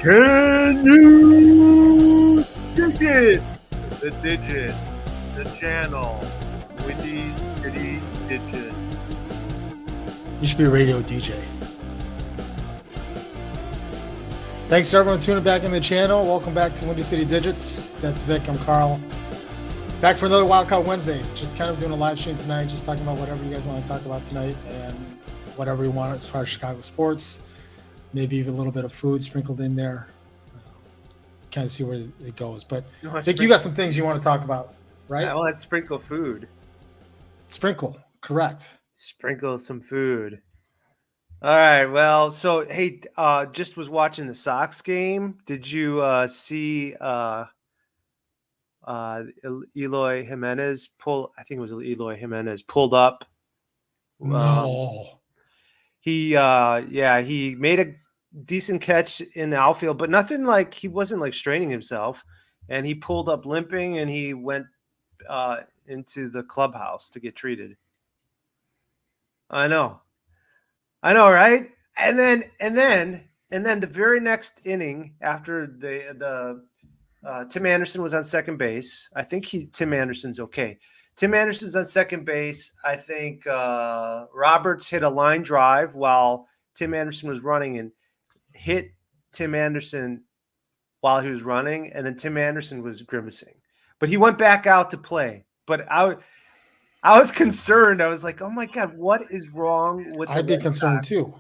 Can you dig it? The digit, the channel, Windy City Digits. You should be a radio DJ. Thanks to everyone tuning back in the channel. Welcome back to Windy City Digits. That's Vic. I'm Carl. Back for another Wildcard Wednesday. Just kind of doing a live stream tonight, just talking about whatever you guys want to talk about tonight and whatever you want as far as Chicago sports. Maybe even a little bit of food sprinkled in there. Kind of see where it goes. But Vic, you got some things you want to talk about, right? I want to sprinkle food. Sprinkle, correct. Sprinkle some food. All right. Well, so hey, just was watching the Sox game. Did you see Eloy Hernandez pull? I think it was Eloy Hernandez pulled up. No. He made a decent catch in the outfield, but nothing like he wasn't like straining himself, and he pulled up limping and he went into the clubhouse to get treated. I know, right? And then the very next inning after the Tim Anderson was on second base. I think Tim Anderson's okay. Tim Anderson's on second base. I think Roberts hit a line drive while Tim Anderson was running and hit Tim Anderson while he was running, and then Tim Anderson was grimacing. But he went back out to play. But I was concerned. I was like, oh, my God, what is wrong with I'd be concerned too.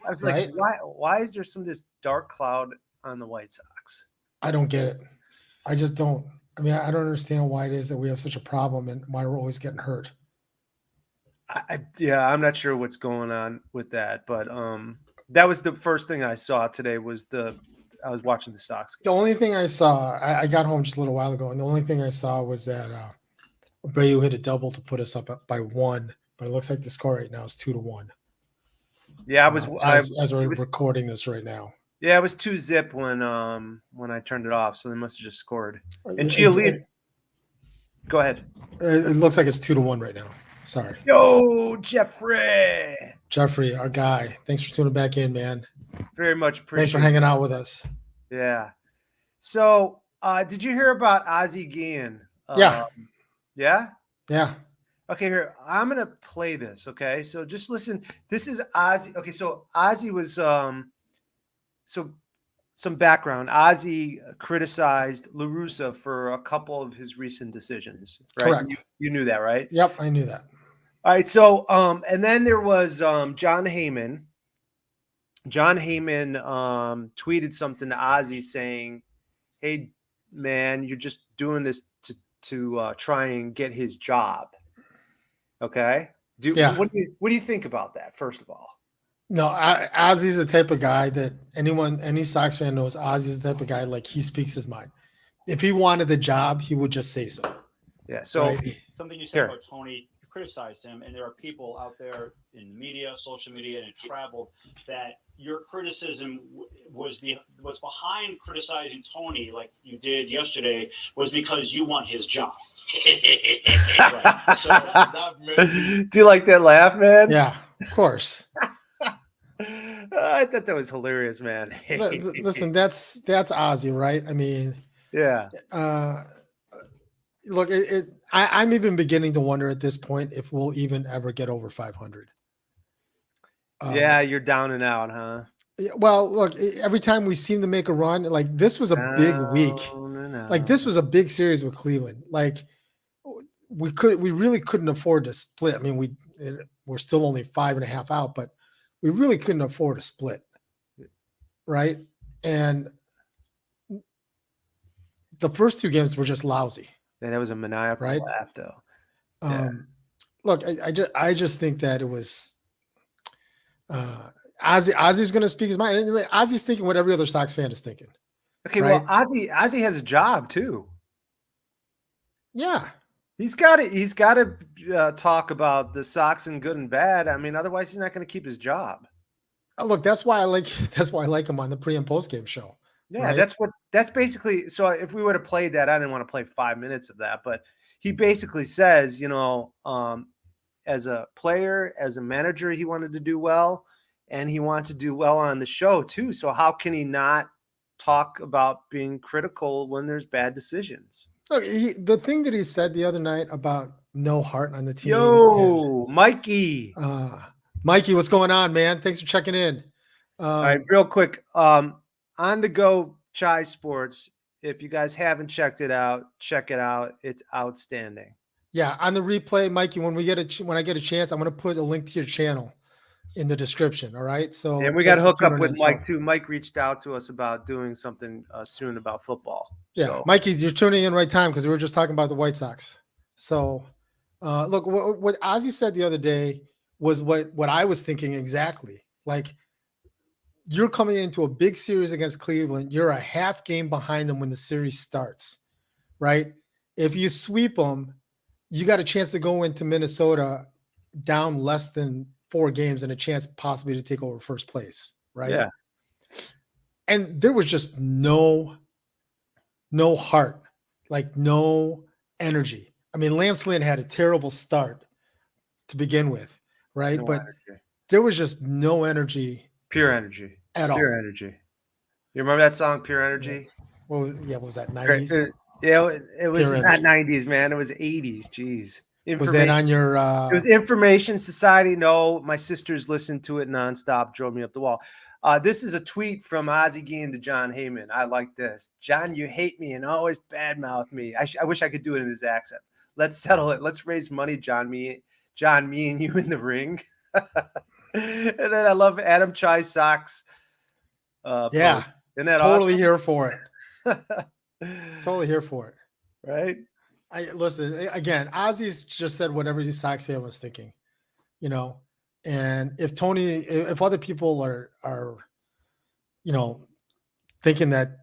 I was like, why is there this dark cloud on the White Sox? I don't get it. I just don't. I mean, I don't understand why it is that we have such a problem and why we're always getting hurt. I'm not sure what's going on with that, but that was the first thing I saw today I was watching the Sox game. The only thing I saw, I got home just a little while ago, and the only thing I saw was that Abreu hit a double to put us up by 1, but it looks like the score right now is 2-1. Yeah, as we're recording this right now. Yeah, it was 2-0 when I turned it off, so they must have just scored. And Giolito, go ahead. It looks like it's 2-1 right now. Sorry. Yo, Jeffrey, our guy. Thanks for tuning back in, man. Very much appreciate. Thanks for hanging out with us. Yeah. So, did you hear about Ozzie Guillen? Yeah. Yeah. Yeah. Okay, here I'm gonna play this. Okay, so just listen. This is Ozzie. Okay, so Ozzie was So some background. Ozzie criticized La Russa for a couple of his recent decisions, right? Correct. You knew that, right? Yep, I knew that. All right. So, and then there was John Heyman. John Heyman tweeted something to Ozzie saying, "Hey, man, you're just doing this to try and get his job." Okay. What do you think about that? First of all. No, Ozzie's the type of guy that any Sox fan knows. Ozzie's the type of guy, like, he speaks his mind. If he wanted the job, he would just say so. Yeah. So something you said about Tony, you criticized him, and there are people out there in the media, social media, and it traveled that your criticism was behind criticizing Tony, like you did yesterday, was because you want his job. Right. Do you like that laugh, man? Yeah, of course. I thought that was hilarious, man. Listen, that's Ozzie, right? I mean, yeah. Look, I'm even beginning to wonder at this point if we'll even ever get over 500. Yeah, you're down and out, huh? Well, look, every time we seem to make a run, like this was a big week. Like this was a big series with Cleveland. Like we really couldn't afford to split. I mean, we're still only 5.5 out, but we really couldn't afford a split, right? And the first 2 games were just lousy. Yeah, that was a maniacal laugh, though. Yeah. Look, I just think that it was Ozzie's going to speak his mind. And Ozzie's thinking what every other Sox fan is thinking. Okay, right? Well, Ozzie has a job too. Yeah. He's got to talk about the Sox and good and bad. I mean, otherwise he's not going to keep his job. Look, that's why I like him on the pre and post game show. Yeah, right? That's basically. So if we would have played that, I didn't want to play 5 minutes of that, but he basically says, as a player, as a manager, he wanted to do well, and he wants to do well on the show too. So how can he not talk about being critical when there's bad decisions. Look, the thing that he said the other night about no heart on the team. Yo, Mikey. Mikey, what's going on, man? Thanks for checking in. All right, real quick. On the go Chai Sports. If you guys haven't checked it out, check it out. It's outstanding. Yeah, on the replay, Mikey. When I get a chance, I'm going to put a link to your channel in the description. All right. So and we got to hook up with Mike too. Mike reached out to us about doing something soon about football. Yeah, so. Mikey, you're tuning in right time because we were just talking about the White Sox. So, look, what Ozzy said the other day was what I was thinking exactly. Like, you're coming into a big series against Cleveland. You're a half game behind them when the series starts, right? If you sweep them, you got a chance to go into Minnesota down less than 4 games and a chance possibly to take over first place, right? Yeah. And there was just no heart, like no energy. I mean, Lance Lynn had a terrible start to begin with, right? But there was just no energy. Pure energy. At all. Pure energy. You remember that song, Pure Energy? Well, yeah, what was that, 90s? Yeah, it was Pure not 90s, man. It was 80s. Jeez. Was that on your... It was Information Society. No, my sisters listened to it nonstop, drove me up the wall. This is a tweet from Ozzie Guillen to John Heyman. I like this. John, you hate me and always badmouth me. I wish I could do it in his accent. Let's settle it. Let's raise money, John, me and you in the ring. And then I love Adam Chai Sox. Yeah, isn't that totally awesome? here for it. Totally here for it. Right? Listen, again, Ozzy's just said whatever the Sox fan was thinking, you know. And if other people are thinking that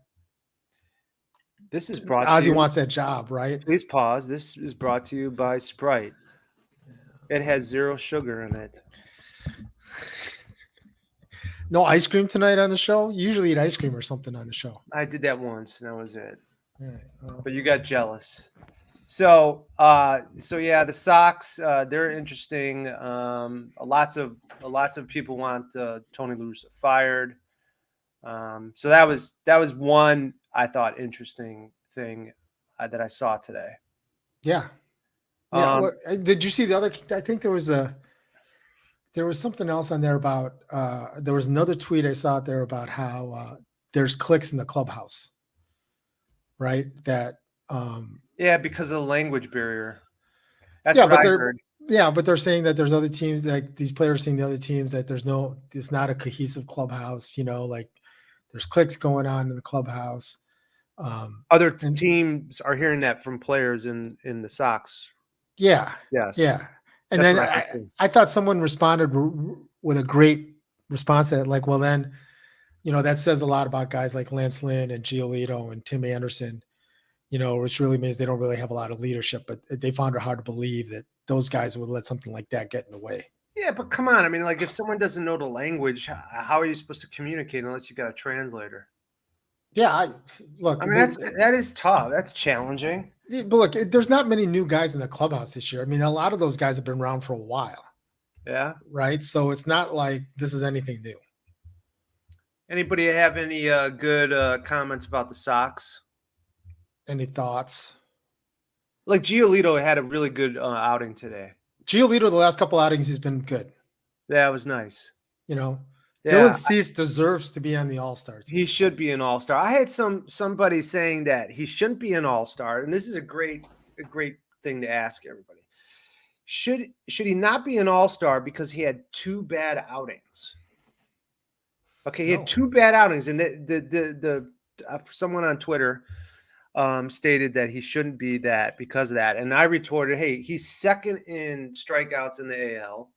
this is brought Ozzy to you, wants that job, right? Please pause. This is brought to you by Sprite. It has 0 sugar in it. No ice cream tonight on the show? You usually eat ice cream or something on the show. I did that once, and that was it. All right, well. But you got jealous. So yeah, the Sox, they're interesting. Lots of people want Tony La Russa fired. So that was one I thought interesting thing that I saw today. Yeah. Yeah. Did you see the other? I think there was something else on there about. There was another tweet I saw out there about how there's cliques in the clubhouse, right? That. Yeah, because of the language barrier. That's what I heard. Yeah, but they're saying that there's other teams, like these players saying the other teams that it's not a cohesive clubhouse. You know, like there's cliques going on in the clubhouse. Other teams are hearing that from players in the Sox. Yeah. Yes. Yeah. And then I thought someone responded with a great response to that, like, well, then, that says a lot about guys like Lance Lynn and Giolito and Tim Anderson, which really means they don't really have a lot of leadership, but they found it hard to believe that those guys would let something like that get in the way. Yeah, but come on. I mean, like if someone doesn't know the language, how are you supposed to communicate unless you got a translator? Yeah, that is tough. That's challenging. But look, there's not many new guys in the clubhouse this year. I mean, a lot of those guys have been around for a while. Yeah. Right. So it's not like this is anything new. Anybody have any good comments about the Sox? Any thoughts? Like Giolito had a really good outing today. Giolito, the last couple outings, he's been good. Yeah, it was nice. Dylan Cease deserves to be on the All-Star team. He should be an All-Star. I had somebody saying that he shouldn't be an All-Star, and this is a great thing to ask everybody. Should he not be an All-Star because he had 2 bad outings? Okay, he had 2 bad outings, and the someone on Twitter stated that he shouldn't be that because of that, and I retorted, hey, he's second in strikeouts in the AL.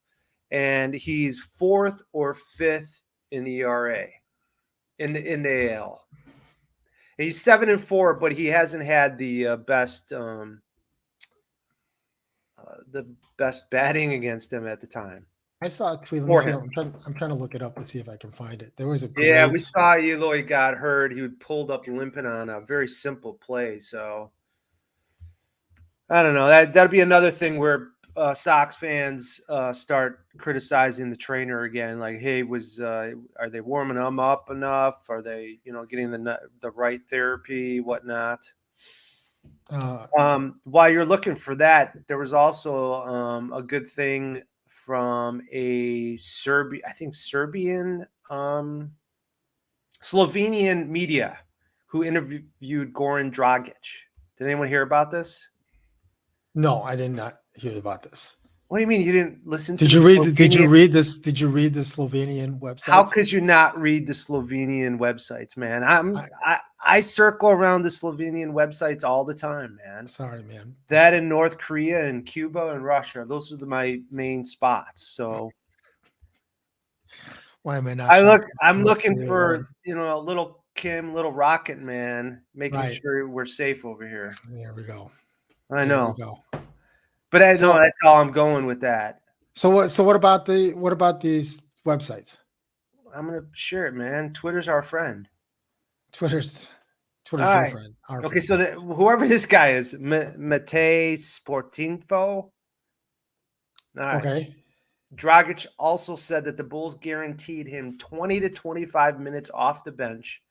And he's 4th or 5th in ERA in the AL. He's 7-4, but he hasn't had the best batting against him at the time. I saw a tweet. I'm trying to look it up and see if I can find it. There was a we saw Eloy got hurt. He pulled up limping on a very simple play. So I don't know. That'd be another thing where Sox fans start criticizing the trainer again, like, hey, are they warming them up enough? Are they, getting the right therapy, whatnot? While you're looking for that, there was also a good thing from a Serbian, Slovenian media who interviewed Goran Dragic. Did anyone hear about this? No, I did not hear about this. What do you mean you didn't listen to Did you read this? Did you read the Slovenian website? How could you not read the Slovenian websites, man? I circle around the Slovenian websites all the time, man. Sorry, man. That in North Korea and Cuba and Russia, those are my main spots. So why am I not? I'm looking for a little Kim, little Rocket Man, making sure we're safe over here. There we go. I know. But that's all I'm going with that. So what about these websites? I'm gonna share it, man. Twitter's our friend. Twitter's your friend. Okay, so whoever this guy is, Matej Sportinfo. All right. Okay. Dragic also said that the Bulls guaranteed him 20 to 25 minutes off the bench,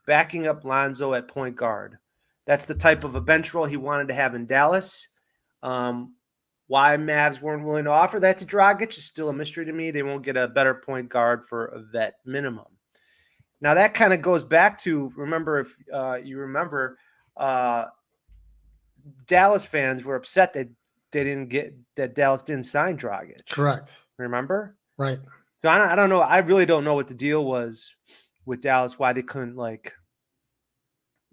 backing up Lonzo at point guard. That's the type of a bench role he wanted to have in Dallas. Why Mavs weren't willing to offer that to Dragic is still a mystery to me. They won't get a better point guard for a vet minimum. Now, that kind of goes back to, Dallas fans were upset that Dallas didn't sign Dragic. Correct. Remember? Right. So I don't know. I really don't know what the deal was with Dallas, why they couldn't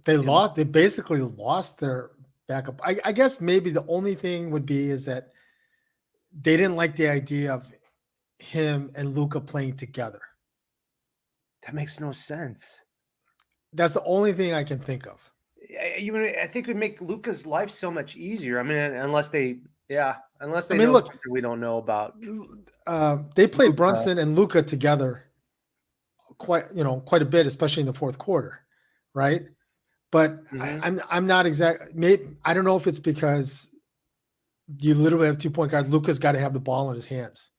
They basically lost their backup. I guess maybe the only thing would be is that they didn't like the idea of him and Luka playing together. That makes no sense. That's the only thing I can think of. I think it would make Luka's life so much easier. I mean, unless they know something we don't know about. They played Brunson and Luka together quite a bit, especially in the fourth quarter, right? But I'm not maybe I don't know if it's because you literally have 2-point guards. Luka's got to have the ball in his hands,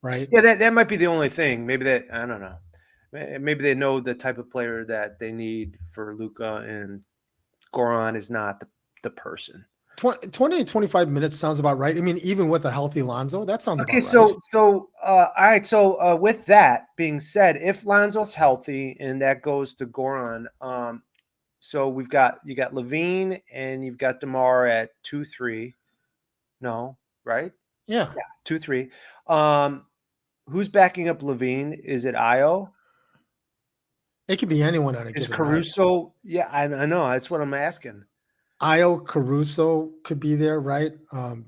right? Yeah, that might be the only thing. Maybe I don't know. Maybe they know the type of player that they need for Luka, and Goran is not the person. 20 to 25 minutes sounds about right. I mean, even with a healthy Lonzo, that sounds okay. About right. So all right. So with that being said, if Lonzo's healthy and that goes to Goran, so you got Levine and you've got DeMar at 2-3. No, right? Yeah. 2-3. Who's backing up Levine? Is it Io? It could be anyone on a Is given Caruso? night. Yeah, I know. That's what I'm asking. Io, Caruso could be there, right? On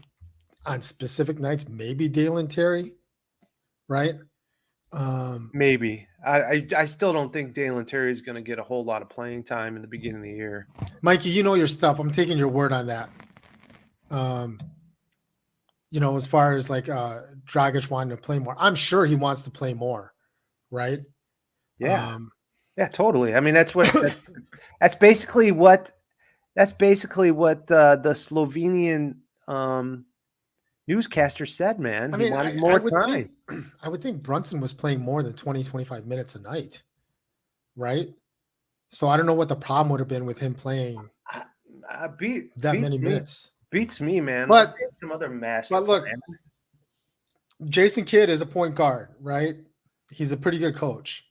specific nights, maybe Dalen Terry, right? Maybe. I still don't think Dalen Terry is going to get a whole lot of playing time in the beginning of the year. Mikey, you know your stuff. I'm taking your word on that. As far as Dragic wanting to play more, I'm sure he wants to play more, right? Yeah. Yeah, totally. I mean, that's basically what the Slovenian newscaster said, man. He wanted more time. I would think Brunson was playing more than 20, 25 minutes a night, right? So I don't know what the problem would have been with him playing many minutes. Beats me, man. But some other master. But look, Jason Kidd is a point guard, right? He's a pretty good coach,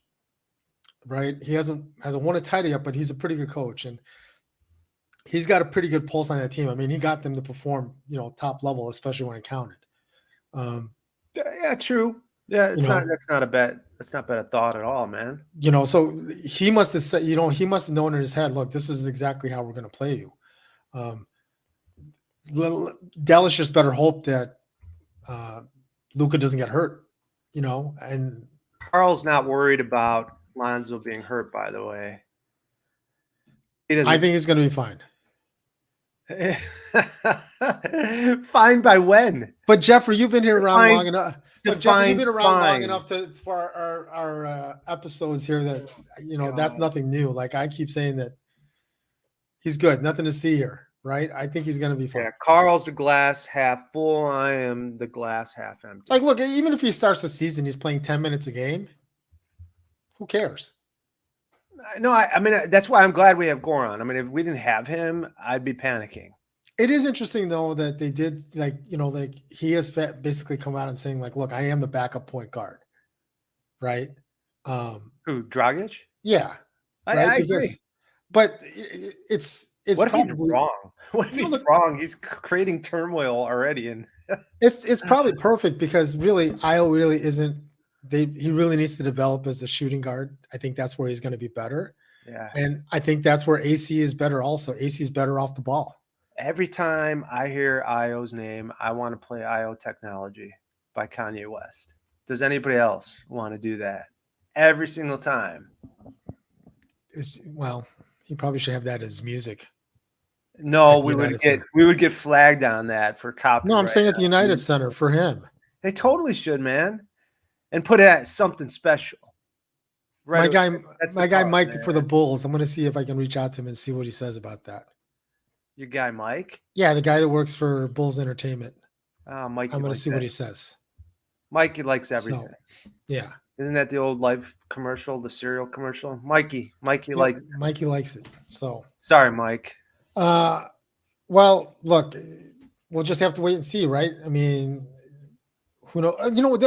right? He hasn't won a title yet, but he's a pretty good coach, and he's got a pretty good pulse on that team. I mean, he got them to perform, top level, especially when it counted. Yeah, true. Yeah, that's not bad a thought at all, man. So he must have said, he must have known in his head, look, this is exactly how we're going to play you. Dallas just better hope that Luka doesn't get hurt, and Carl's not worried about Lonzo being hurt, by the way. I think he's going to be fine. Fine by when? But Jeffrey, you've been here around long enough. You've been around long enough for our episodes here that that's nothing new. Like I keep saying that he's good, nothing to see here, right? I think he's going to be fine. Yeah, Carl's the glass half full. I am the glass half empty. Like, look, even if he starts the season, he's playing 10 minutes a game. Who cares? No, I mean, that's why I'm glad we have Goran. I mean, if we didn't have him, I'd be panicking. It is interesting, though, that they did, like, he has basically come out and saying, like, look, I am the backup point guard, right? Who, Dragic? Yeah. I Right? agree. But it's What if probably he's wrong? What if he's wrong? He's creating turmoil already. And it's probably perfect because really, Io really isn't. He really needs to develop as a shooting guard. I think that's where he's going to be better. Yeah. And I think that's where AC is better also. AC is better off the ball. Every time I hear Io's name, I want to play Io Technology by Kanye West. Does anybody else want to do that? Every single time. Well, he probably should have that as music. No, we would get flagged on that for copyright. No, I'm saying at the United Center for him. They totally should, man. And put it at something special. Right. My guy Mike man. For the Bulls. I'm going to see if I can reach out to him and see what he says about that. Your guy Mike? Yeah, the guy that works for Bulls Entertainment. Mike. I'm going to see what he says. Mikey likes everything. So, yeah. Isn't that the old Life commercial, the cereal commercial? Mikey likes it. Mikey likes it. So sorry, Mike. Well, look, we'll just have to wait and see, right? I mean, who knows? You know,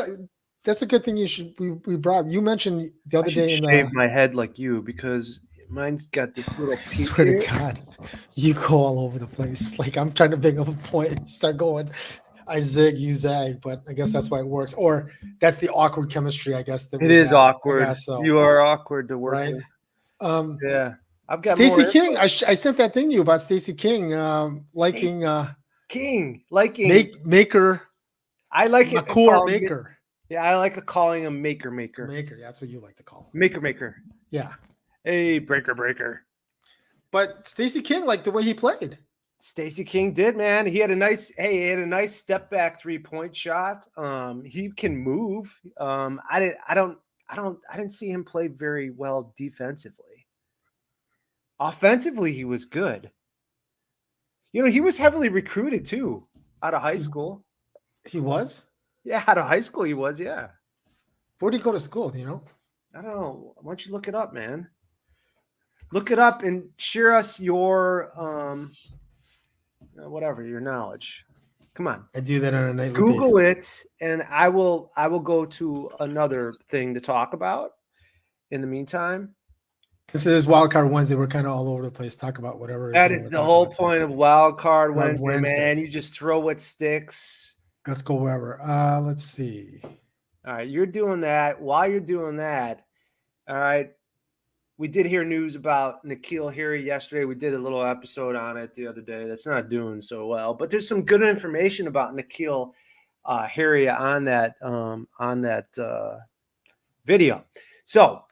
that's a good thing we brought. You mentioned the other day. Shave my head like you because mine's got this little. I swear to God, you go all over the place. Like I'm trying to bring up a point, and start going. I zig, you zag, but I guess that's why it works. Or that's the awkward chemistry, I guess. That it is awkward. Guess, so. You are awkward to work right? with. Yeah. I've got Stacey King. I sent that thing to you about Stacey King liking maker. I like it. Core maker. Yeah, I like calling him maker. Maker. That's what you like to call him. Maker. Yeah. Hey, breaker. But Stacey King liked the way he played. Stacey King did, man. He had a nice step back 3-point shot. He can move. I didn't see him play very well defensively. Offensively, he was good. You know, he was heavily recruited too out of high school. He was? Yeah, out of high school he was, yeah. Where did he go to school, do you know? I don't know. Why don't you look it up, man? Look it up and share us your whatever, your knowledge. Come on. I do that on a nightly Google basis. it, and I will go to another thing to talk about in the meantime. This is Wildcard Wednesday. We're kind of all over the place. Talk about whatever. That is the whole point of Wildcard Wednesday, man. You just throw what sticks. Let's go wherever. Let's see. All right, you're doing that. While you're doing that, all right, we did hear news about N'Keal Harry yesterday. We did a little episode on it the other day. That's not doing so well, but there's some good information about N'Keal Harry on that video. So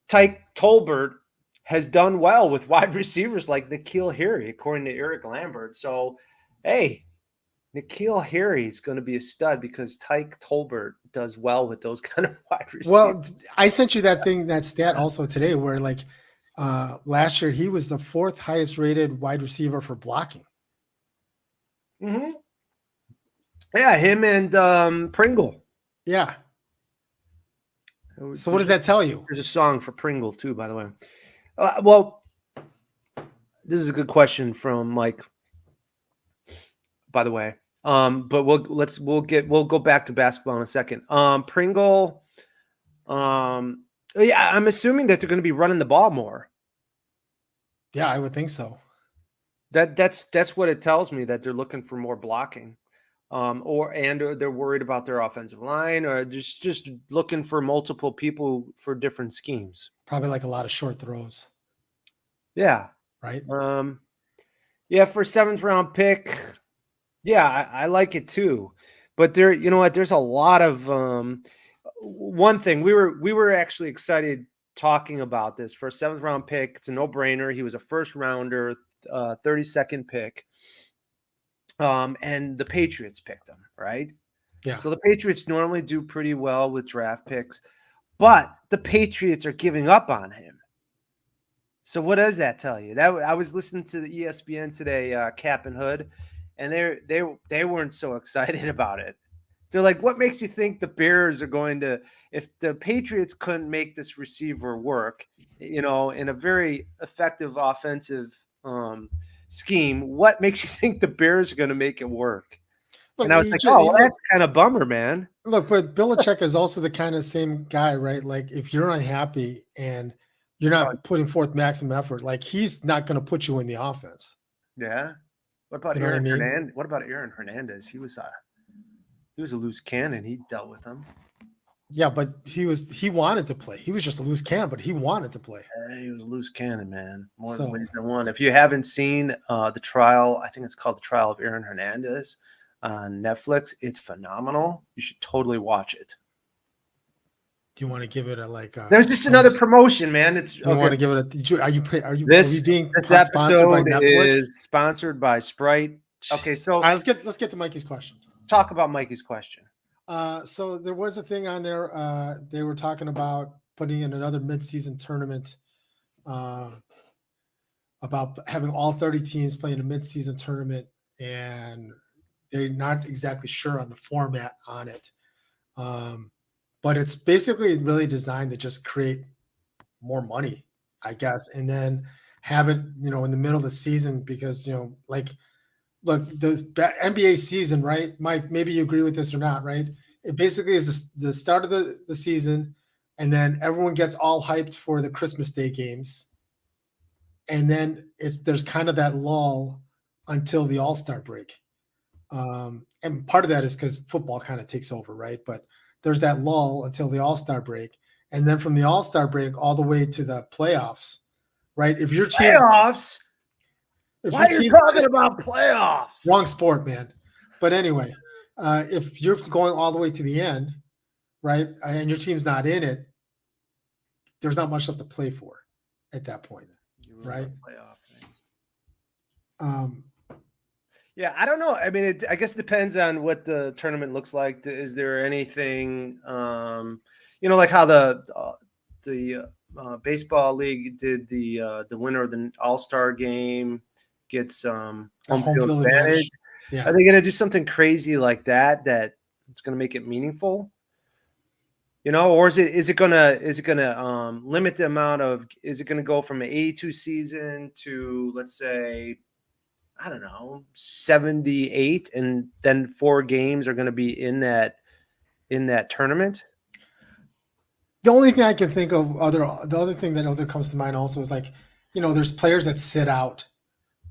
Tyke Tolbert has done well with wide receivers like N'Keal Harry, according to Eric Lambert. So, hey, N'Keal Harry is going to be a stud because Tyke Tolbert does well with those kind of wide receivers. Well, I sent you that stat also today where, like, last year he was the 4th highest rated wide receiver for blocking. Mm-hmm. Yeah, him and Pringle. Yeah. So what does that tell you? There's a song for Pringle too, by the way. Well, this is a good question from Mike, by the way. But we'll go back to basketball in a second. Pringle. Yeah, I'm assuming that they're going to be running the ball more. Yeah, I would think so. That's what it tells me, that they're looking for more blocking. Or they're worried about their offensive line, or just looking for multiple people for different schemes. Probably like a lot of short throws. Yeah. Right. Yeah, for 7th round pick. Yeah, I like it too. But there, you know what? There's a lot of one thing we were actually excited talking about this for a 7th round pick. It's a no brainer. He was a 1st rounder, 32nd pick. And the Patriots picked him, right? Yeah. So the Patriots normally do pretty well with draft picks, but the Patriots are giving up on him. So what does that tell you? That I was listening to the ESPN today, Cap and Hood, and they weren't so excited about it. They're like, what makes you think the Bears are going to, if the Patriots couldn't make this receiver work, in a very effective offensive scheme, what makes you think the Bears are going to make it work? Look, And I was like, oh, well, that's kind of bummer, man. Look, but Belichick is also the kind of same guy, right? Like if you're unhappy and you're not putting forth maximum effort, like he's not going to put you in the offense. Yeah. What about Aaron Hernandez? What about Aaron Hernandez? He was a loose cannon. He dealt with him. Yeah, but he wanted to play. He was just a loose cannon, but he wanted to play. He was a loose cannon, man. More ways than one. If you haven't seen the trial, I think it's called The Trial of Aaron Hernandez on Netflix. It's phenomenal. You should totally watch it. Do you want to give it a There's just another promotion, man. It's. Do you want to give it a? Are you being this sponsored by Netflix? Is sponsored by Sprite. Okay, so let's get to Mikey's question. Talk about Mikey's question. So there was a thing on there. They were talking about putting in another midseason tournament. About having all 30 teams playing a midseason tournament, and they're not exactly sure on the format on it. But it's basically really designed to just create more money, I guess, and then have it, in the middle of the season because, look, the NBA season, right? Mike, maybe you agree with this or not, right? It basically is the start of the season, and then everyone gets all hyped for the Christmas Day games. And then there's kind of that lull until the All-Star break. And part of that is because football kind of takes over, right? But there's that lull until the All-Star break. And then from the All-Star break all the way to the playoffs, right? If your team playoffs, why are you talking about playoffs? Wrong sport, man. But anyway, if you're going all the way to the end, right, and your team's not in it, there's not much left to play for at that point, right? Yeah, I don't know. I mean, I guess it depends on what the tournament looks like. Is there anything, like how the baseball league did the winner of the All-Star game gets home field advantage? Yeah. Are they going to do something crazy like that it's going to make it meaningful? Or is it going to limit the amount of? Is it going to go from an 82 season to, let's say, I don't know, 78, and then 4 games are going to be in that tournament? The only thing I can think of the other thing that comes to mind also is there's players that sit out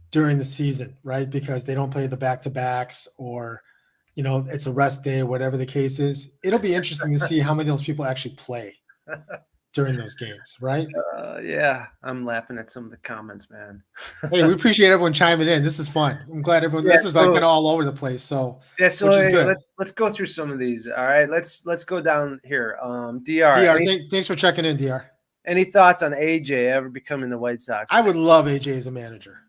during the season, right? Because they don't play the back-to-backs or, it's a rest day or whatever the case is. It'll be interesting to see how many of those people actually play during those games, right? Yeah, I'm laughing at some of the comments, man. Hey, we appreciate everyone chiming in. This is fun. I'm glad everyone. This is kind of all over the place. So yeah, so which is good. Let's go through some of these. All right, let's go down here. Dr. Thanks for checking in, Dr. Any thoughts on AJ ever becoming the White Sox? I would love AJ as a manager.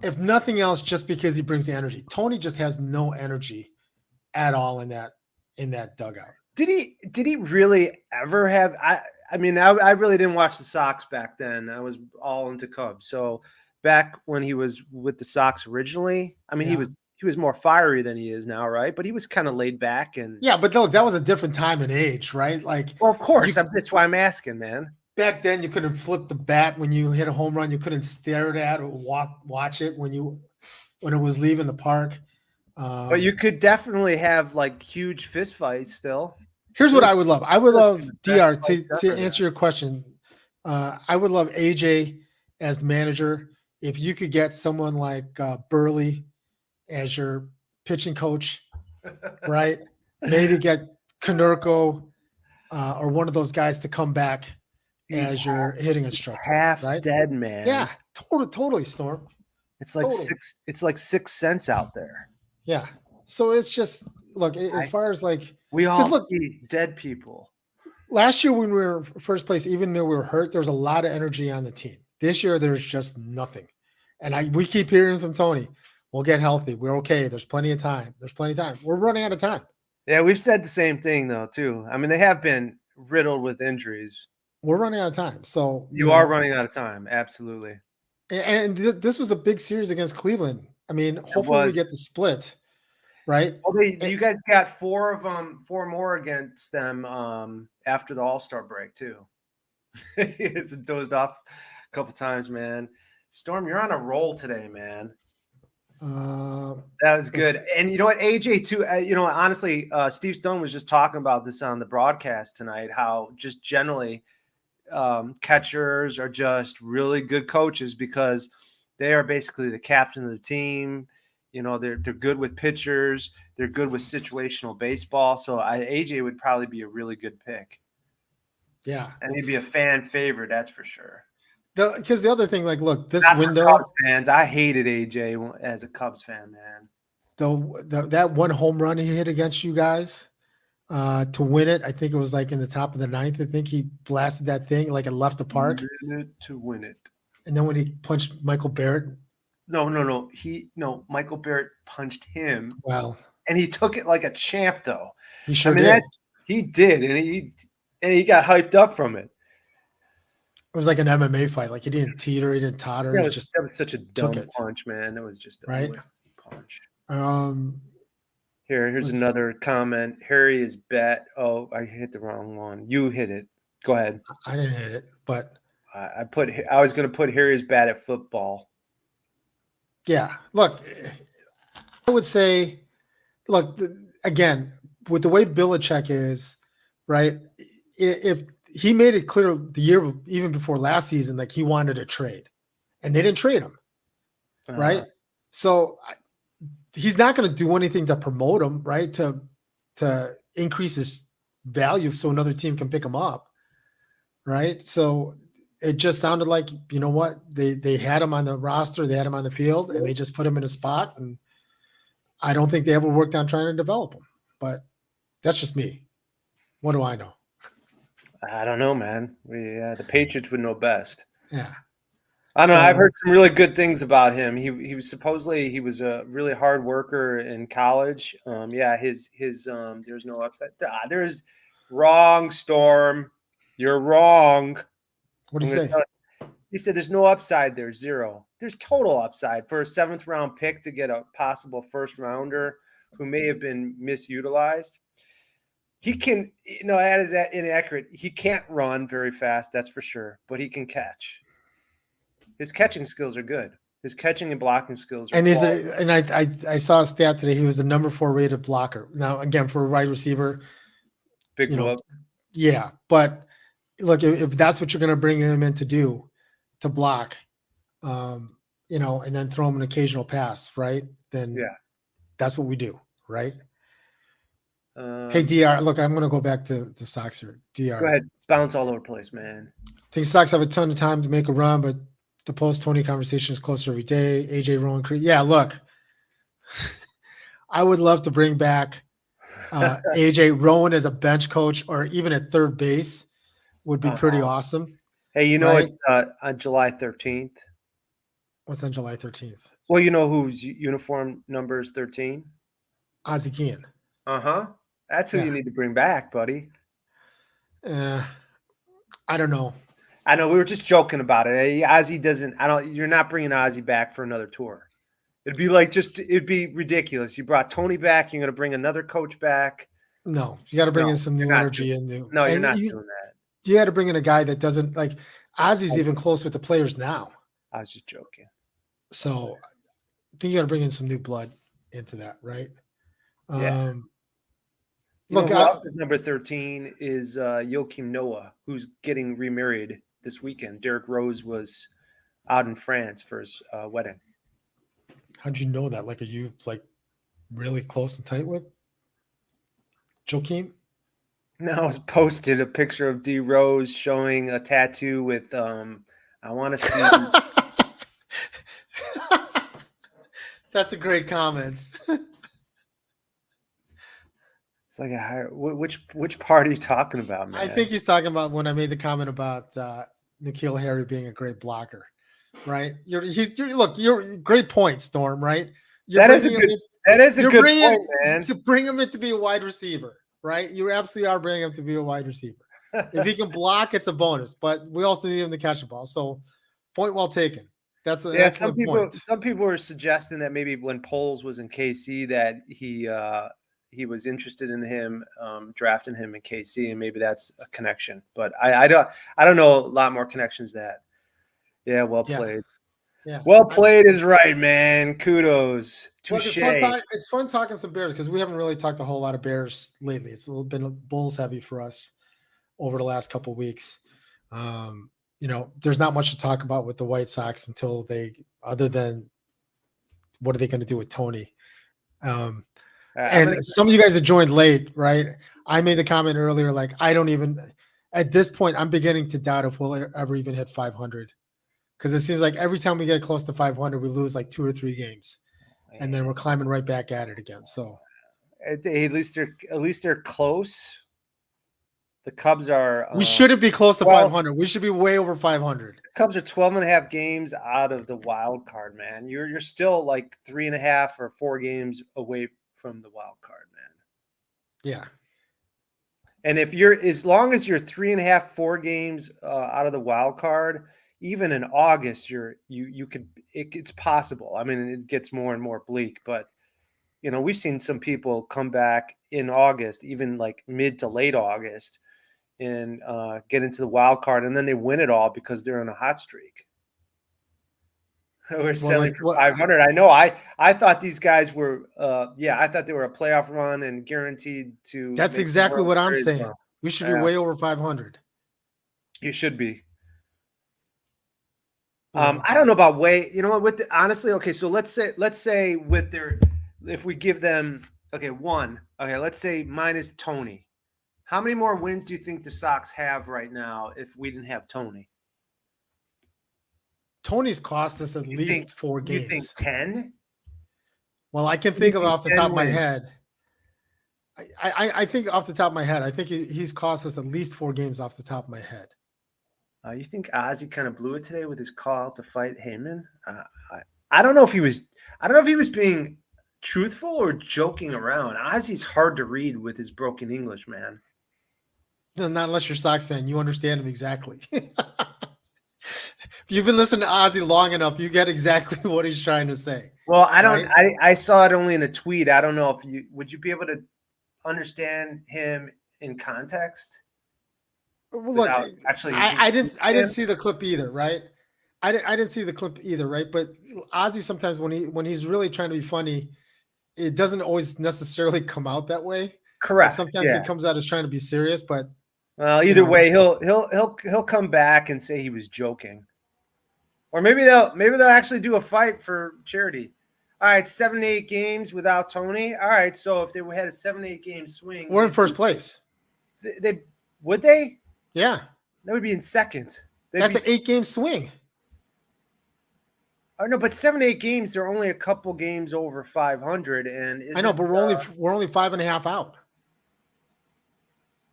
If nothing else, just because he brings the energy. Tony just has no energy at all in that dugout. Did he really ever have? I mean, I really didn't watch the Sox back then. I was all into Cubs. So back when he was with the Sox originally, I mean, he was more fiery than he is now, right? But he was kind of laid back and but look, that was a different time and age, right? Like, well, of course, that's why I'm asking, man. Back then, you couldn't flip the bat when you hit a home run. You couldn't stare at it or watch it when it was leaving the park. But you could definitely have like huge fist fights still. Here's what I would love. I would love Dr. to answer your question. I would love AJ as the manager. If you could get someone like Burley as your pitching coach, right? Maybe get Konerko or one of those guys to come back as your hitting instructor. Half right? dead, man. Yeah, totally, Storm. It's like It's like 6 cents out there. Yeah. So it's just look as far as like we all see dead people. Last year when we were first place, even though we were hurt, there was a lot of energy on the team. This year there's just nothing, and we keep hearing from Tony, "We'll get healthy. We're okay. There's plenty of time. We're running out of time." Yeah, we've said the same thing though too. I mean, they have been riddled with injuries. we're running out of time. So you are running out of time. Absolutely. And this was a big series against Cleveland. I mean, hopefully we get the split, right? Well, you guys got four more against them after the All-Star break too. It's dozed off a couple times, man. Storm, you're on a roll today, man. That was good. And you know what, AJ too, honestly, Steve Stone was just talking about this on the broadcast tonight, how just generally catchers are just really good coaches because they are basically the captain of the team. They're good with pitchers. They're good with situational baseball. So AJ would probably be a really good pick. Yeah. And he'd be a fan favorite, that's for sure. Because the other thing, like, look, this Not window. Cubs fans, I hated AJ as a Cubs fan, man. That one home run he hit against you guys to win it, I think it was like in the top of the ninth. I think he blasted that thing like it left the park. To win it. And then when he punched Michael Barrett. No. Michael Barrett punched him. Wow. And he took it like a champ, though. He sure did. He did, and he got hyped up from it. It was like an MMA fight. Like he didn't teeter, he didn't totter. That was such a dumb punch, man. That was just a right punch. Let's Here's another comment. Harry is bat. Oh, I hit the wrong one. You hit it. Go ahead. I didn't hit it, but I was going to put Harry's bad at football. Yeah, look, I would say, look, again, with the way Belichick is, right? If he made it clear the year even before last season, like he wanted a trade, and they didn't trade him, right? So he's not going to do anything to promote him, right? To increase his value so another team can pick him up, right? So it just sounded like, you know what, they had him on the roster, they had him on the field, and they just put him in a spot. And I don't think they ever worked on trying to develop him, but that's just me. What do I know? I don't know, man. The Patriots would know best. Yeah. I don't know. I've heard some really good things about him. He was supposedly a really hard worker in college. His there's no upside. There's wrong, Storm. You're wrong. What did he say? He said there's no upside there, zero. There's total upside for a 7th round pick to get a possible first rounder who may have been misutilized. He can, that is inaccurate. He can't run very fast, that's for sure, but he can catch. His catching skills are good. His catching and blocking skills are good. I saw a stat today. He was the number 4 rated blocker. Now, again, for a wide receiver. Big whoop. Yeah, but look, if that's what you're going to bring him in to do, to block, and then throw him an occasional pass, right? Then that's what we do, right? Hey, DR, look, I'm going to go back to the Sox here. DR. Go ahead. Bounce all over the place, man. I think Sox have a ton of time to make a run, but the post-Tony conversation is closer every day. AJ Rowan Creed. Yeah, look, I would love to bring back AJ Rowan as a bench coach or even at third base would be pretty awesome. Hey, right? It's on July 13th. What's on July 13th? Well, you know whose uniform number is 13? Ozzie Guillen. Uh-huh. That's who you need to bring back, buddy. I don't know. I know we were just joking about it. Ozzie doesn't. You're not bringing Ozzie back for another tour. It'd be ridiculous. You brought Tony back. You're going to bring another coach back. No, you got to bring in some new energy and new. No, you're not doing that. You got to bring in a guy that doesn't like. Ozzie's even close with the players now. I was just joking. So, I think you got to bring in some new blood into that, right? Yeah. Look, number 13 is Joakim Noah, who's getting remarried this weekend. Derrick Rose was out in France for his wedding. How'd you know that? Like, are you really close and tight with Joakim? No, I was posted a picture of D Rose showing a tattoo with I want to see. That's a great comment. It's like which part are you talking about, man? I think he's talking about when I made the comment about N'Keal Harry being a great blocker, right? You're great point, Storm, right? That is a good point, man. You bring him in to be a wide receiver, right? You absolutely are bringing him to be a wide receiver. If he can block, it's a bonus. But we also need him to catch the ball. So, point well taken. That's an excellent point. Some people were suggesting that maybe when Poles was in KC that he was interested in him, drafting him in KC, and maybe that's a connection. But I don't know a lot more connections that. Yeah, well played. Yeah. Well played is right, man. Kudos. Touche. It's fun talking some Bears because we haven't really talked a whole lot of Bears lately. It's a little bit Bulls heavy for us over the last couple of weeks. There's not much to talk about with the White Sox other than what are they going to do with Tony? And some of you guys have joined late, right? I made the comment earlier, like at this point, I'm beginning to doubt if we'll ever even hit 500. Because it seems like every time we get close to 500, we lose like 2 or 3 games, and then we're climbing right back at it again. So, at least they're close. The Cubs are. We shouldn't be close to 500. We should be way over 500. The Cubs are 12 and a half games out of the wild card, man. You're still like 3.5 or 4 games away from the wild card, man. Yeah. And as long as you're 3.5, 4 games out of the wild card. Even in August, it's possible. I mean, it gets more and more bleak, but we've seen some people come back in August, even like mid to late August, and get into the wild card, and then they win it all because they're on a hot streak. We're selling for 500. I know. I thought these guys were. I thought they were a playoff run and guaranteed to. That's exactly what I'm saying. We should be way over 500. You should be. I don't know about way. You know what? Honestly, okay. So let's say with if we give them 1. Okay, let's say minus Tony. How many more wins do you think the Sox have right now if we didn't have Tony? Tony's cost us at least 4 games. You think 10? Well, I can think of off the top of my head. I think off the top of my head, I think he's cost us at least 4 games off the top of my head. You think Ozzie kind of blew it today with his call to fight Heyman? I don't know if he was. I don't know if he was being truthful or joking around. Ozzie's hard to read with his broken English, man. No, not unless you're a Sox fan, you understand him exactly. If you've been listening to Ozzie long enough, you get exactly what he's trying to say. Well, I don't. Right? I saw it only in a tweet. I don't know if would you be able to understand him in context? Well, look, I didn't see the clip either, right? I didn't see the clip either, right? But Ozzie sometimes when he's really trying to be funny, it doesn't always necessarily come out that way. Correct. Sometimes it comes out as trying to be serious, but either way, he'll come back and say he was joking, or maybe they'll actually do a fight for charity. All right, 7 to 8 games without Tony. All right, so if they had a 7 to 8 game swing, we're in first place. Would they? Yeah, that would be in second. That's an 8-game swing. Oh no, but 7 to 8 games. They're only a couple games over 500, and I know, but we're only 5.5 out.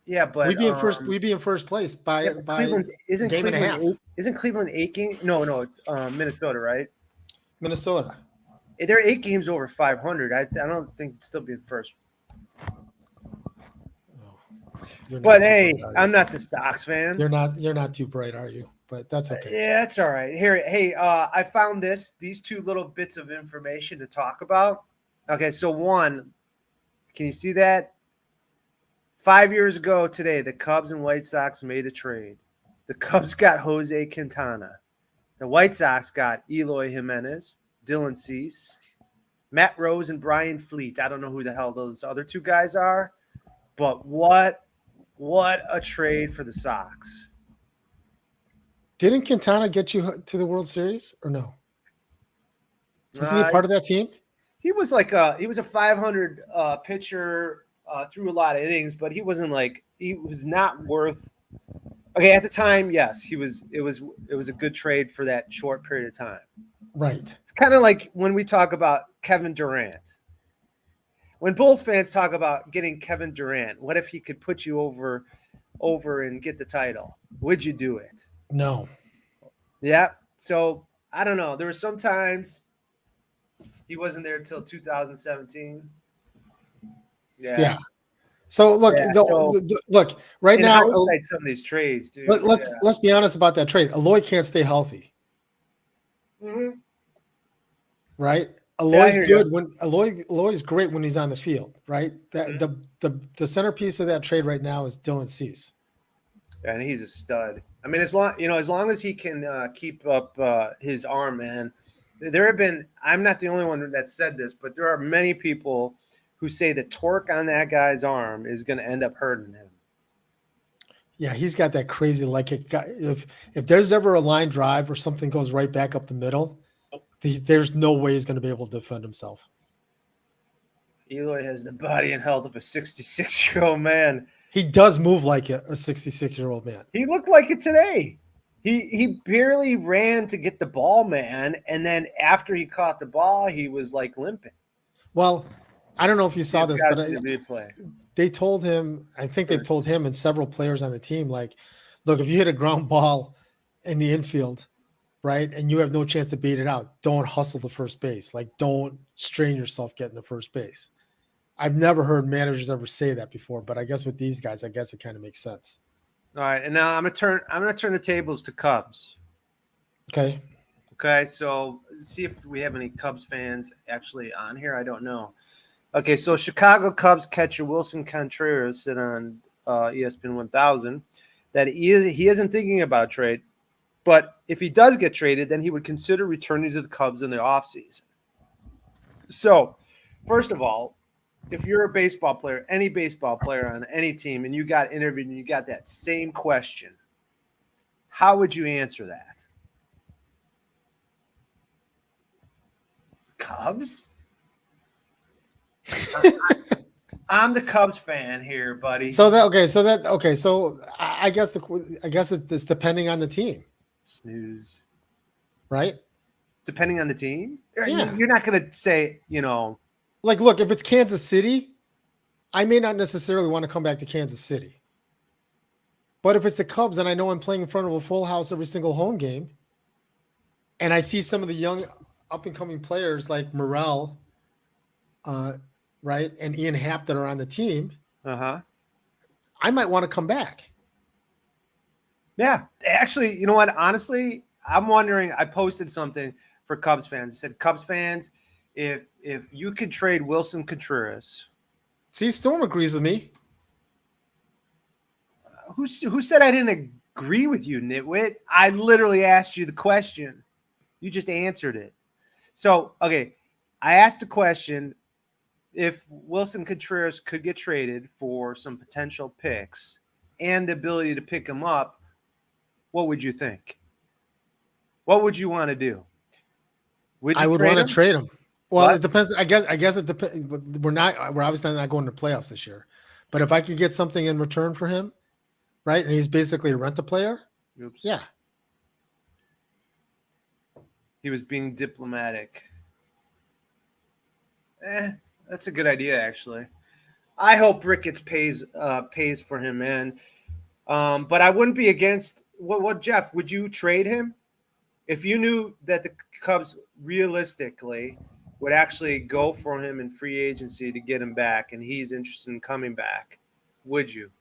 Yeah, but we'd be in first place by Cleveland. Isn't game Cleveland and a half. Isn't Cleveland 8 games? No, it's Minnesota, right? Minnesota. They're 8 games over 500. I don't think it'd still be in first. But hey, I'm not the Sox fan. You're not too bright, are you? But that's okay. Yeah, that's all right. Here, hey, I found these 2 little bits of information to talk about. Okay, so 1, can you see that? 5 years ago today, the Cubs and White Sox made a trade. The Cubs got Jose Quintana. The White Sox got Eloy Jimenez, Dylan Cease, Matt Rose, and Brian Fleet. I don't know who the hell those other 2 guys are, but what a trade for the Sox. Didn't Quintana get you to the World Series or no? Isn't he part of that team? He was a 500 pitcher, threw a lot of innings, but he was not worth. Okay, at the time, yes, it was a good trade for that short period of time. Right. It's kind of like when we talk about Kevin Durant. When Bulls fans talk about getting Kevin Durant, what if he could put you over and get the title? Would you do it? No. Yeah. So I don't know. There were some times he wasn't there until 2017. Yeah. So look, Yeah, look right in now. hindsight, some of these trades, dude. Let's be honest about that trade. Aloy can't stay healthy, Mm-hmm. right? Yeah, I Aloy's hear good you. when Aloy's great when he's on the field, right? That the centerpiece of that trade right now is Dylan Cease. And he's a stud. I mean, as long as he can keep up his arm, man. There have been. I'm not the only one that said this, but there are many people who say the torque on that guy's arm is going to end up hurting him. Yeah, he's got that crazy if there's ever a line drive or something goes right back up the middle, there's no way he's going to be able to defend himself. Eloy has the body and health of a 66-year-old man. He does move like a 66-year-old man. He looked like it today. He barely ran to get the ball, man. And then after he caught the ball, he was like limping. Well, I don't know if you saw this, but they told him, I think they've told him and several players on the team, like, look, if you hit a ground ball in the infield, right, and you have no chance to beat it out, don't hustle to first base. Like, don't strain yourself getting to first base. I've never heard managers ever say that before, but I guess with these guys, I guess it kind of makes sense. All right, and now I'm gonna turn the tables to Cubs. Okay. Okay, so see if we have any Cubs fans actually on here. I don't know. Okay, so Chicago Cubs catcher Wilson Contreras said on ESPN 1000 that he isn't thinking about a trade, but if he does get traded, then he would consider returning to the Cubs in the offseason. So, first of all, if you're a baseball player, any baseball player on any team, and you got interviewed and you got that same question, how would you answer that? Cubs? I'm the Cubs fan here, buddy. So I guess it's depending on the team. Snooze. Right? Depending on the team? Yeah. You're not going to say, like, look, if it's Kansas City, I may not necessarily want to come back to Kansas City. But if it's the Cubs and I know I'm playing in front of a full house every single home game, and I see some of the young up-and-coming players like Morel, right, and Ian Happ that are on the team, I might want to come back. Yeah. Actually, you know what? Honestly, I'm wondering, I posted something for Cubs fans. I said, Cubs fans, if you could trade Wilson Contreras. See, Storm agrees with me. Who said I didn't agree with you, nitwit? I literally asked you the question. You just answered it. So, okay, I asked the question, if Wilson Contreras could get traded for some potential picks and the ability to pick him up, what would you think? What would you want to do? I would want to trade him. Well, what? It depends. I guess it depends. We're obviously not going to playoffs this year, but if I could get something in return for him, right, and he's basically a rent-a-player, yeah. He was being diplomatic. That's a good idea, actually. I hope Ricketts pays for him, man. But I wouldn't be against what Jeff, would you trade him? If you knew that the Cubs realistically would actually go for him in free agency to get him back and he's interested in coming back, would you?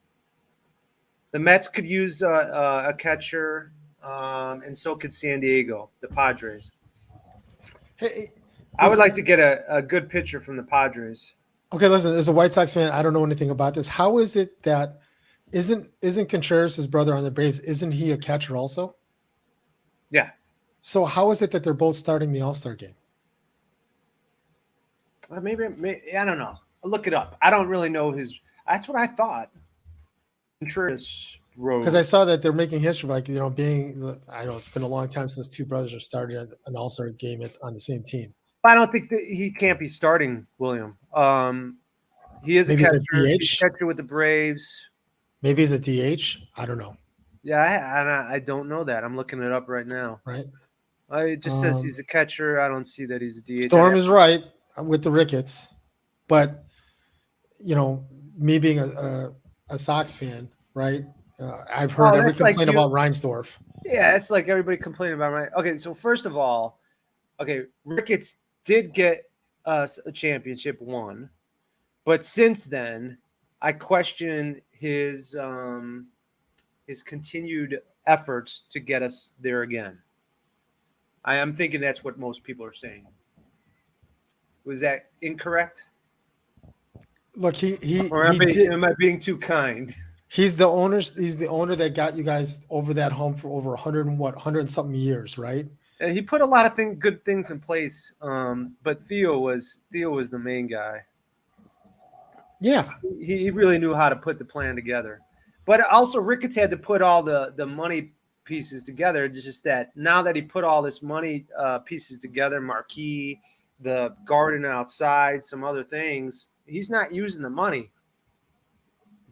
The Mets could use a catcher, and so could San Diego, the Padres. Hey, I would like to get a good pitcher from the Padres. Okay, listen, as a White Sox fan, I don't know anything about this. How is it that isn't Contreras his brother on the Braves? Isn't he a catcher also? Yeah. So how is it that they're both starting the All-Star game? Maybe I don't know. I'll look it up. I don't really know his. That's what I thought. Contreras wrote. Because I saw that they're making history, like, being. I know it's been a long time since two brothers have started an All-Star game on the same team. I don't think that he can't be starting, William. He is Maybe a catcher. He's a catcher with the Braves. Maybe he's a DH. I don't know. Yeah, I don't know that. I'm looking it up right now. Right. It just says he's a catcher. I don't see that he's a DH. Storm is right with the Ricketts, but me being a Sox fan, right? I've heard every complaint about Reinsdorf. Yeah, it's like everybody complaining about right. Okay, so first of all, Ricketts did get us a championship, one, but since then, I question his continued efforts to get us there again. I am thinking that's what most people are saying. Was that incorrect? Look, Or am I being too kind? He's the owner that got you guys over that hump for over 100 and something years, right? And he put a lot of good things in place. But Theo was the main guy. Yeah. He really knew how to put the plan together. But also Ricketts had to put all the money pieces together. It's just that now that he put all this money pieces together, marquee, the garden outside, some other things, he's not using the money.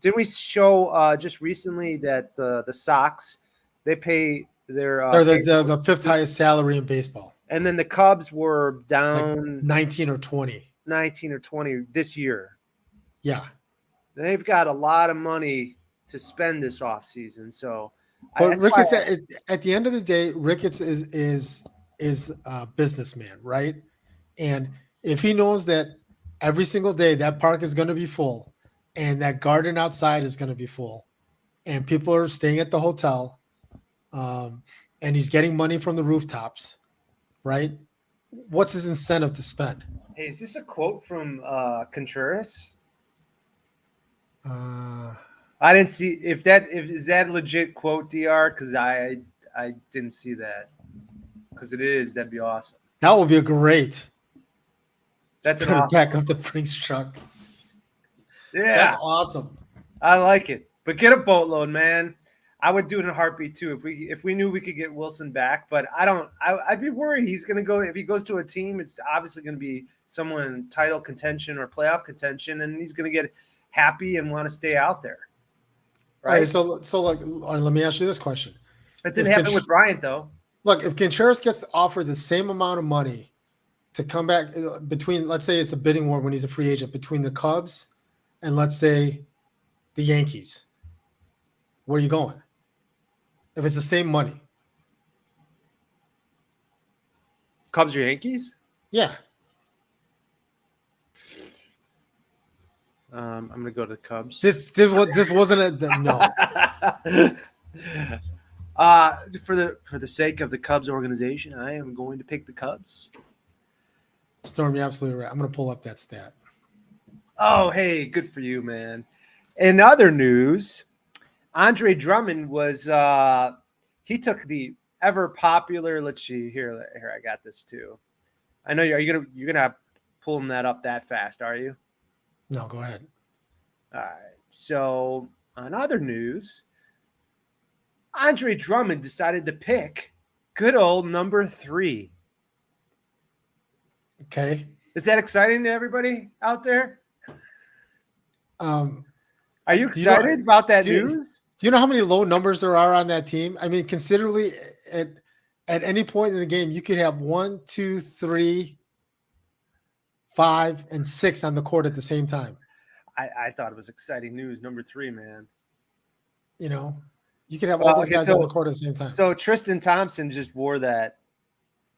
Didn't we show just recently that the Sox, they pay their they're the fifth highest salary in baseball. And then the Cubs were down like 19 or 20 this year. Yeah. They've got a lot of money to spend this offseason. So but Ricketts at the end of the day, Ricketts is a businessman, right? And if he knows that every single day that park is going to be full and that garden outside is going to be full and people are staying at the hotel, and he's getting money from the rooftops, right? What's his incentive to spend? Hey, is this a quote from Contreras? I didn't see if is that a legit quote, DR, because I didn't see that. Because it is, that'd be awesome. That would be a great. That's an awesome back of the Brinks truck. Yeah, that's awesome. I like it. But get a boatload, man. I would do it in a heartbeat too if we knew we could get Wilson back. But I'd be worried he's going to go if he goes to a team. It's obviously going to be someone in title contention or playoff contention, and he's going to get happy and want to stay out there. Right. So like, let me ask you this question. That didn't happen with Bryant though. Look, if Contreras gets offered the same amount of money to come back between, let's say it's a bidding war when he's a free agent between the Cubs and let's say the Yankees, where are you going? If it's the same money. Cubs or Yankees? Yeah. I'm going to go to the Cubs. This wasn't a no. For the sake of the Cubs organization, I am going to pick the Cubs. Storm, you're absolutely right. I'm going to pull up that stat. Oh, hey, good for you, man. In other news, Andre Drummond was he took the ever popular. Let's see here. I got this too. I know you're gonna pull that up that fast, are you? No, go ahead. All right. So, on other news, Andre Drummond decided to pick good old number 3. Okay. Is that exciting to everybody out there? Are you excited about that news? Do you know how many low numbers there are on that team? I mean, considerably at any point in the game, you could have 1, 2, 3, 5, and 6 on the court at the same time. I thought it was exciting news. Number 3, man. You know, you could have all those guys on the court at the same time. So Tristan Thompson just wore that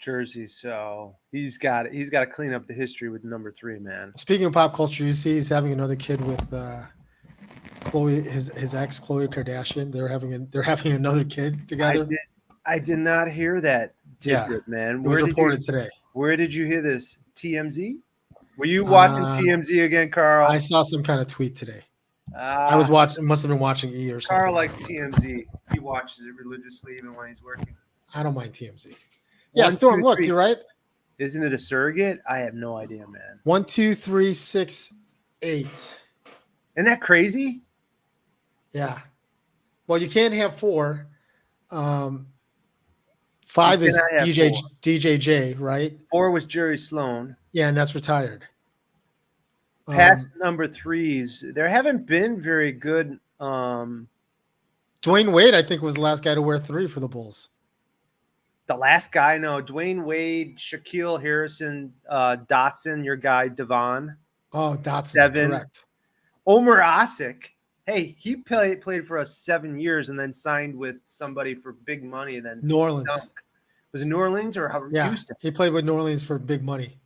jersey, so he's got to clean up the history with number 3, man. Speaking of pop culture, you see he's having another kid with Khloe, his ex Khloe Kardashian. They're having another kid together. I did not hear that tidbit, man. It was reported today. Where did you hear this? TMZ? Were you watching TMZ again, Carl? I saw some kind of tweet today. I was watching. Must have been watching E or something. Carl likes TMZ. He watches it religiously even when he's working. I don't mind TMZ. Yeah, Storm. Look, you're right. Isn't it a surrogate? I have no idea, man. 1, 2, 3, 6, 8. Isn't that crazy? Yeah. Well, you can't have 4. 5 is DJJ, right? 4 was Jerry Sloan. Yeah, and that's retired. Past number 3s, there haven't been very good. Dwayne Wade, I think, was the last guy to wear 3 for the Bulls. The last guy, no. Dwayne Wade, Shaquille Harrison, Dotson, your guy, Devon. Oh, Dotson, 7. Correct. Omer Asik. Hey, he played for us 7 years and then signed with somebody for big money. And then New Orleans. Stunk. Was it New Orleans or Houston? He played with New Orleans for big money.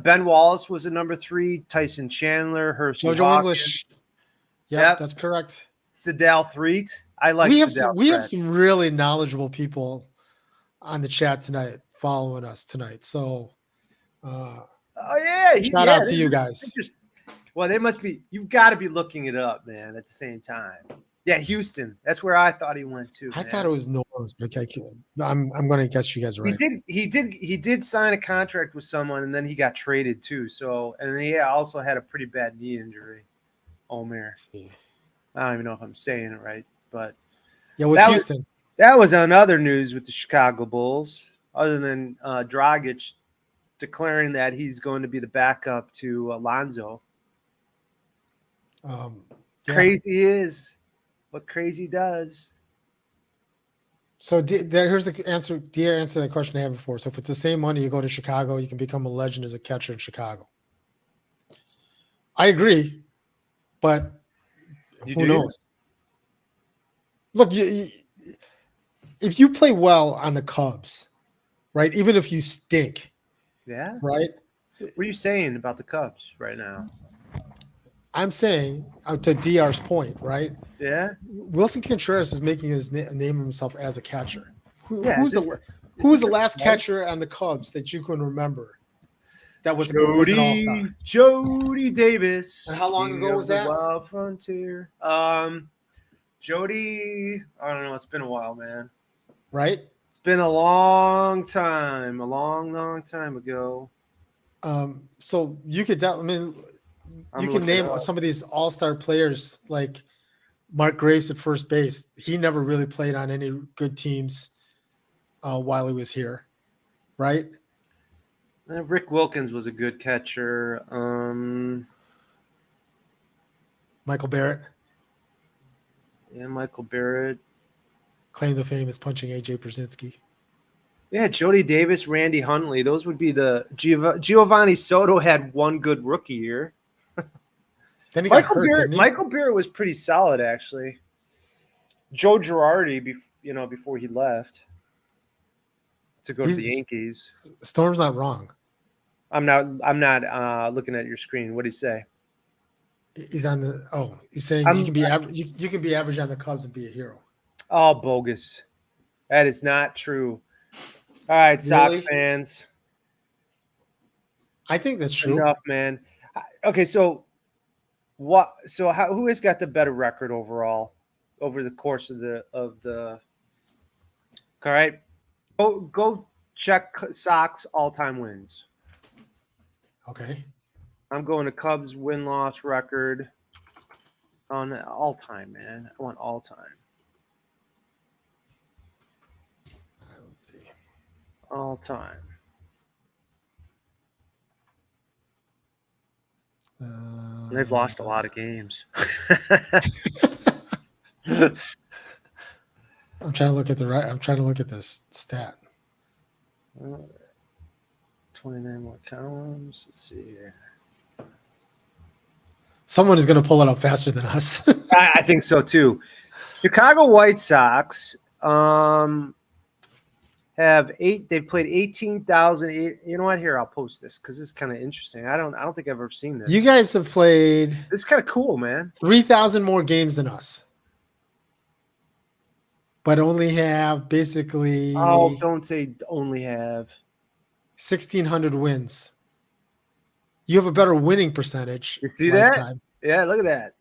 Ben Wallace was a number 3. Tyson Chandler, Herschel JoJo Hawkins. English. Yep. That's correct. Sadal Threet. I like we have Sadal we have Threat. some really knowledgeable people on the chat tonight following us tonight. So Oh yeah, shout out to you guys. Well, they must be. You've got to be looking it up, man. At the same time, yeah, Houston. That's where I thought he went to. I man. thought it was New Orleans, but I'm going to guess you guys are right. He did sign a contract with someone, and then he got traded too. So, and then he also had a pretty bad knee injury. Omer. I don't even know if I'm saying it right, but yeah, it was Houston. That was on other news with the Chicago Bulls, other than Dragic declaring that he's going to be the backup to Alonzo. Crazy is what crazy does. So here's the answer. Dear, answer that question I had before. So if it's the same money, you go to Chicago, you can become a legend as a catcher in Chicago. I agree, but who knows? Look, if you play well on the Cubs, right? Even if you stink, yeah, right. What are you saying about the Cubs right now? I'm saying to DR's point, right? Yeah. Wilson Contreras is making his name himself as a catcher. Who's the last catcher on the Cubs that you can remember? That was an all-star. Jody Davis. And how long ago was that? Wild Frontier. Jody, I don't know. It's been a while, man. Right? It's been a long time. A long time ago. So you could, you can name some of these all-star players like Mark Grace at first base. He never really played on any good teams while he was here, right? Rick Wilkins was a good catcher. Michael Barrett. Yeah, Michael Barrett. Claim to fame is punching A.J. Brzezinski. Yeah, Jody Davis, Randy Huntley. Those would be the Giovanni Soto had one good rookie year. Then he got hurt, Michael Barrett was pretty solid, actually. Joe Girardi, before he left to go to the Yankees. Storm's not wrong. I'm not looking at your screen. What did he say? He's on the. Oh, he's saying you can be average. You can be average on the Cubs and be a hero. Oh, bogus! That is not true. All right, Sox fans. I think that's true. Enough, man. Okay, so what? So who has got the better record overall over the course of the? All right, go check Sox all-time wins. Okay. I'm going to Cubs win-loss record on all-time, man. I want all-time. Let's see. All-time. They've lost a lot of games. I'm trying to look at I'm trying to look at this stat. 29 more columns. Let's see here. Someone is going to pull it up faster than us. I think so too. Chicago White Sox have they've played 18,000. You know what? Here, I'll post this because this is kind of interesting. I don't think I've ever seen this. You guys have played. This is kind of cool, man. 3,000 more games than us, but only have basically. Oh, don't say only have 1,600 wins. You have a better winning percentage. You see that? Yeah, look at that.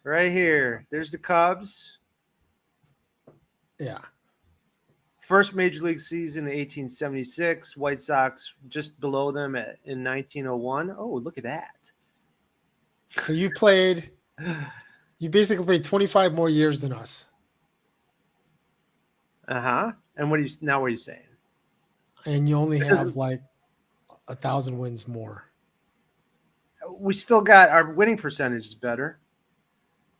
Right here. There's the Cubs. Yeah. First major league season in 1876. White Sox just below them in 1901. Oh, look at that. So you basically played 25 more years than us. Uh-huh. And what are you saying? And you only have like 1,000 wins more. We still got our winning percentage is better.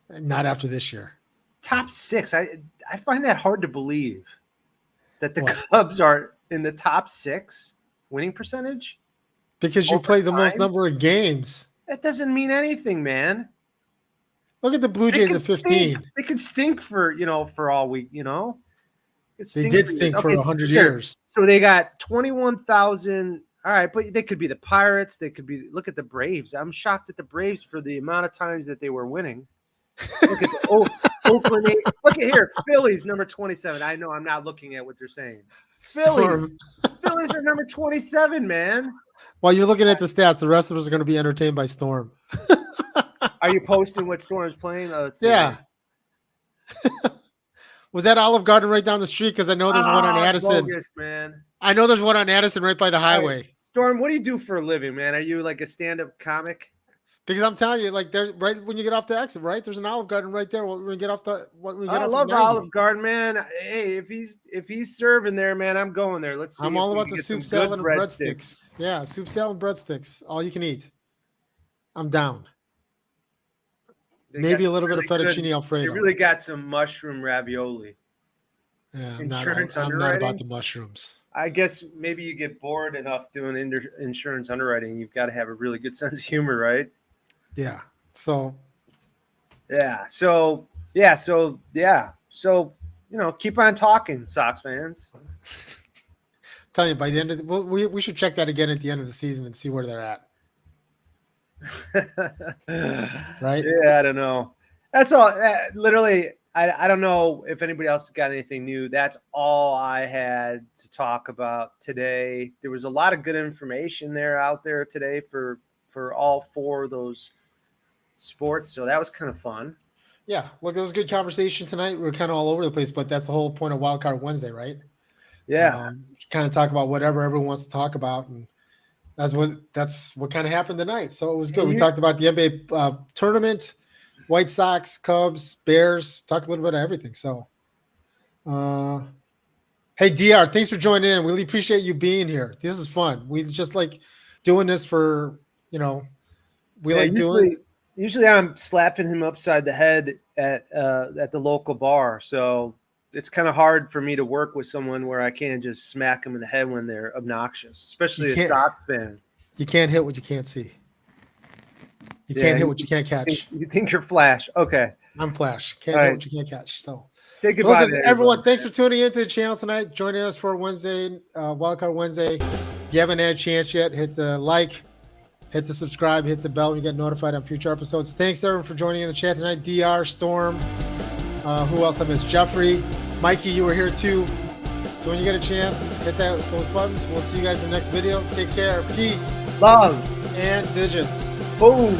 Not after this year. Top 6. I find that hard to believe that the Cubs are in the top 6 winning percentage. Because you played the most number of games. That doesn't mean anything, man. Look at the Blue Jays at 15. They could stink for all week, They did stink for 100 years. So they got 21,000. All right, but they could be the Pirates. They could be. Look at the Braves. I'm shocked at the Braves for the amount of times that they were winning. Look at the Oakland. Look at here, Phillies number 27. I know I'm not looking at what they're saying. Phillies. Phillies are number 27, man. While you're looking at the stats, the rest of us are going to be entertained by Storm. Are you posting what Storm's playing? Yeah. Was that Olive Garden right down the street? Because I know there's one on Addison. Bogus, man. I know there's one on Addison right by the highway. Right. Storm, what do you do for a living, man? Are you like a stand-up comic? Because I'm telling you, like, there's right when you get off the exit, right? There's an Olive Garden right there. When we get off the, I love Olive Garden, man. Hey, if he's serving there, man, I'm going there. Let's see. I'm all about the soup salad and breadsticks. Yeah, soup salad and breadsticks. All you can eat. I'm down. Maybe a little bit of fettuccine Alfredo. They really got some mushroom ravioli. Yeah, I'm not about the mushrooms. I guess maybe you get bored enough doing insurance underwriting. You've got to have a really good sense of humor, right? Yeah. So, keep on talking, Sox fans. Tell you by the end of we should check that again at the end of the season and see where they're at. Right? Yeah, I don't know. That's all. Literally, I don't know if anybody else has got anything new. That's all I had to talk about today. There was a lot of good information out there today for all four of those sports, so that was kind of fun. Yeah, look, it was a good conversation tonight. We were kind of all over the place, but that's the whole point of Wildcard Wednesday, right? Yeah, kind of talk about whatever everyone wants to talk about, and that's what kind of happened tonight. So it was good. We talked about the NBA tournament, White Sox, Cubs, Bears. Talked a little bit of everything. So, hey DR, thanks for joining in. We really appreciate you being here. This is fun. We just like doing this for Usually I'm slapping him upside the head at the local bar. So it's kind of hard for me to work with someone where I can't just smack them in the head when they're obnoxious, especially a Sox fan. You can't hit what you can't see. You can't hit what you can't catch. You think you're Flash. Okay. I'm Flash. Can't hit what you can't catch. So say goodbye to everyone. Thanks for tuning into the channel tonight. Joining us for Wednesday, Wildcard Wednesday. If you haven't had a chance yet, hit the like. Hit the subscribe, hit the bell, and you get notified on future episodes. Thanks, everyone, for joining in the chat tonight. DR, Storm, who else I missed? Jeffrey, Mikey, you were here too. So when you get a chance, hit those buttons. We'll see you guys in the next video. Take care. Peace. Love. And digits. Boom.